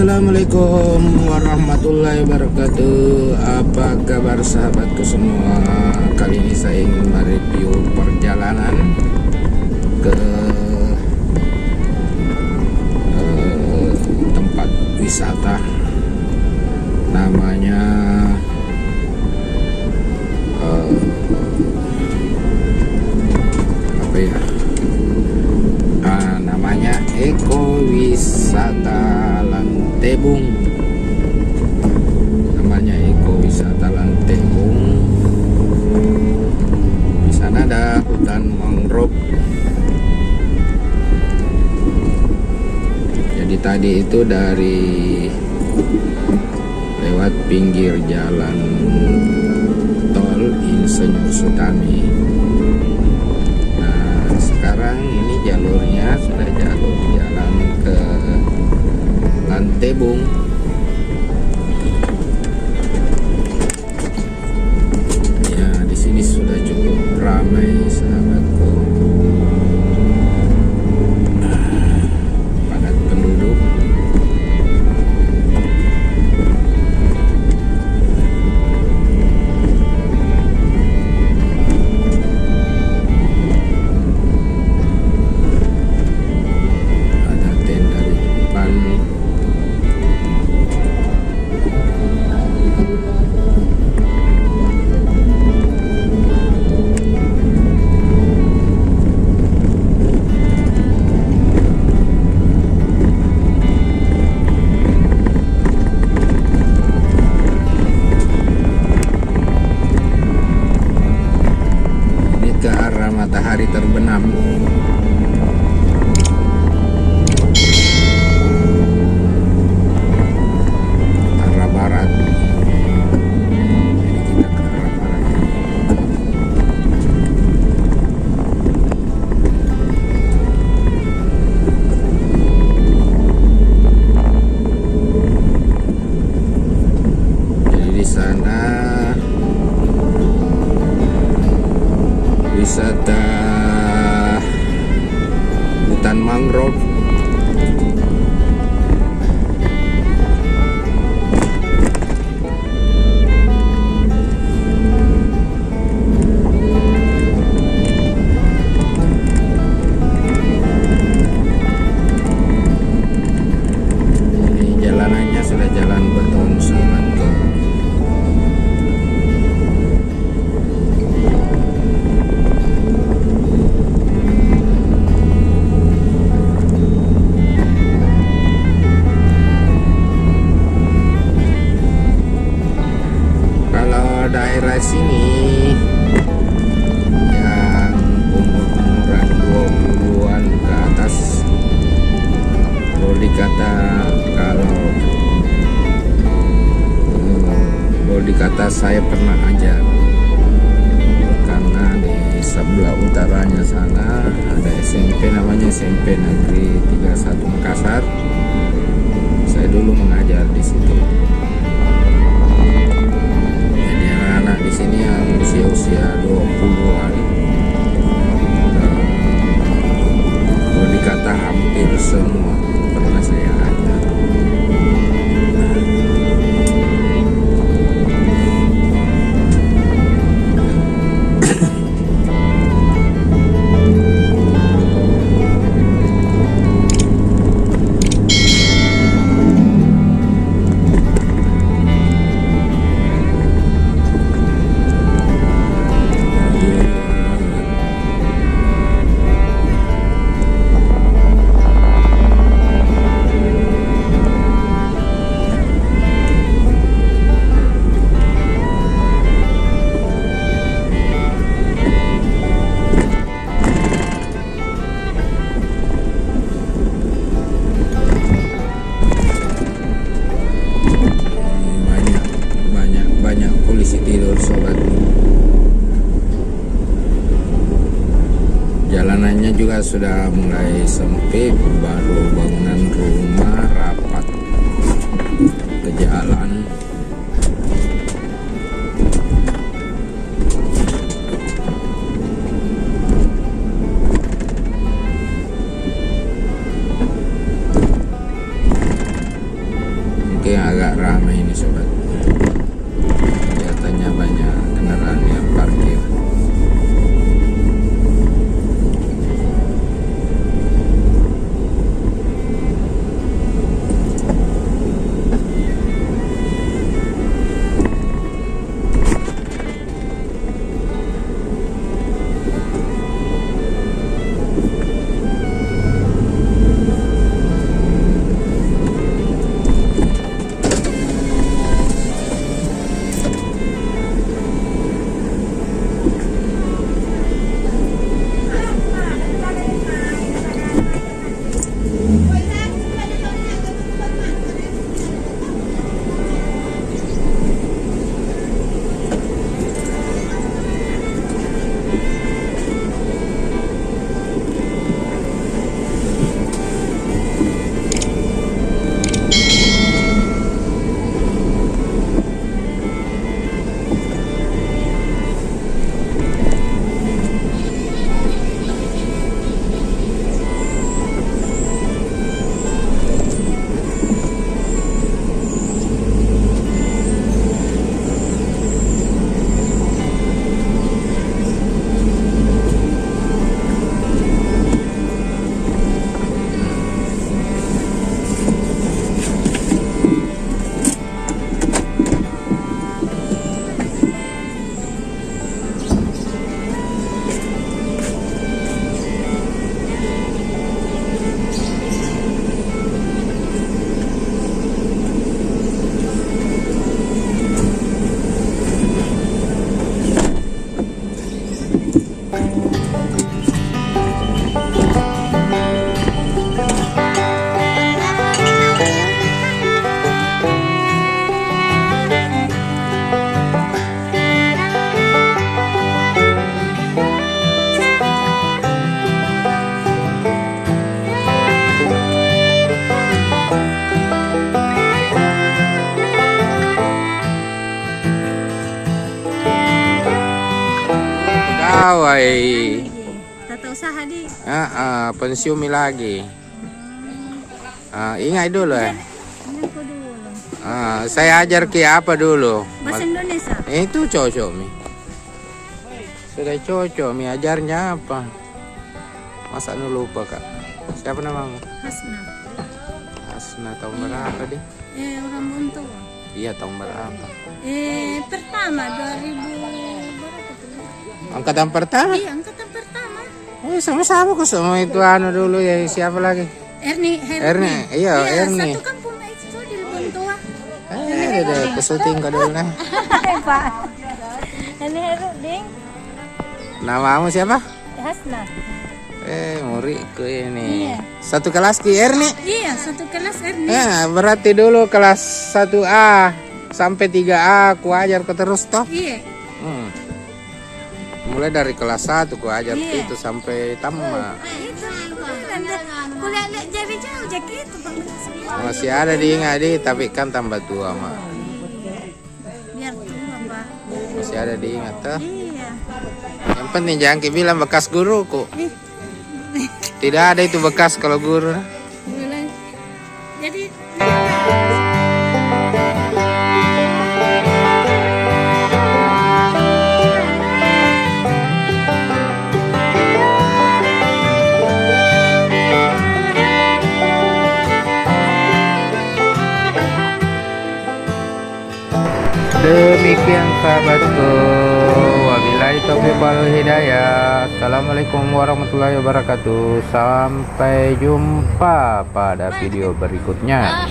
Assalamualaikum warahmatullahi wabarakatuh. Apa kabar sahabatku semua? Kali ini saya ingin mereview perjalanan ke tempat wisata. Namanya apa ya? Namanya Eko Wisata Lantebung. Namanya Eko Wisata Lantebung. Di sana ada hutan mangrove. Jadi tadi itu dari lewat pinggir jalan tol Insinyur Sutami. Nah, sekarang ini jalurnya sudah jalur jalan ke Lantebung. Ya, di sini sudah cukup ramai sahabatku. Padat penduduk. Ada tenda di depan. Ini ke arah matahari terbenam. Arah barat. Jadi kita ke arah barat. Jadi di sana wisata hutan mangrove. Ini jalanannya sudah jalan beton sahabatku. Daerah sini yang umur-umuran 20-an ke atas, boleh dikata saya pernah ajar, karena di sebelah utaranya sana ada SMP, namanya SMP Negeri 31 Makassar. Saya dulu mengajar di situ. Anak di sini yang usia 20-an, kalau dikata hampir semua pernah saya ajar. Banyak polisi tidur sobat. Jalanannya juga sudah mulai sempit, baru bangunan rumah rapat ke jalan. pegawai. Tata usaha di. Pensiun lagi. Ingat dulu ya. Aku dulu. Saya ajar ke apa dulu? Bahasa Indonesia. Itu cocok mi. Sudah cocok mi ajarnya apa? Masa nu lupa kak? Siapa namamu? Hasna. Hasna tahun berapa deh? Orang Bonto. Iya tahun berapa? Pertama 2000 berapa tuh? Angkatan pertama? Iya, angkatan pertama. Sama-sama kok sama itu anu dulu ya siapa lagi? Ernie. Iya Ernie. Satu kampung itu di Bonto. Deh kesuting ka dulu nah. Pak. Ini Heru ding. Namamu siapa? Hasna. Murid ke ini. Iya. Satu kelas ki Ernie. Iya, satu kelas Ernie. Ya, berarti dulu kelas 1A sampai 3A ku ajar ke terus toh? Iya. Mulai dari kelas 1 ku ajar Iya. itu sampai tamat. Itu kuliah jadi jauh gitu Pak. Masih ada diingat di, tapi kan tambah tua mah. Biar tua Pak. Masih ada diingat toh? Iya. Yang penting jangan bilang bekas guruku. Tidak ada itu bekas kalau guru. Boleh. Jadi demikian sahabatku, wabillahi taufiq wal hidayah. Assalamualaikum warahmatullahi wabarakatuh. Sampai jumpa pada video berikutnya.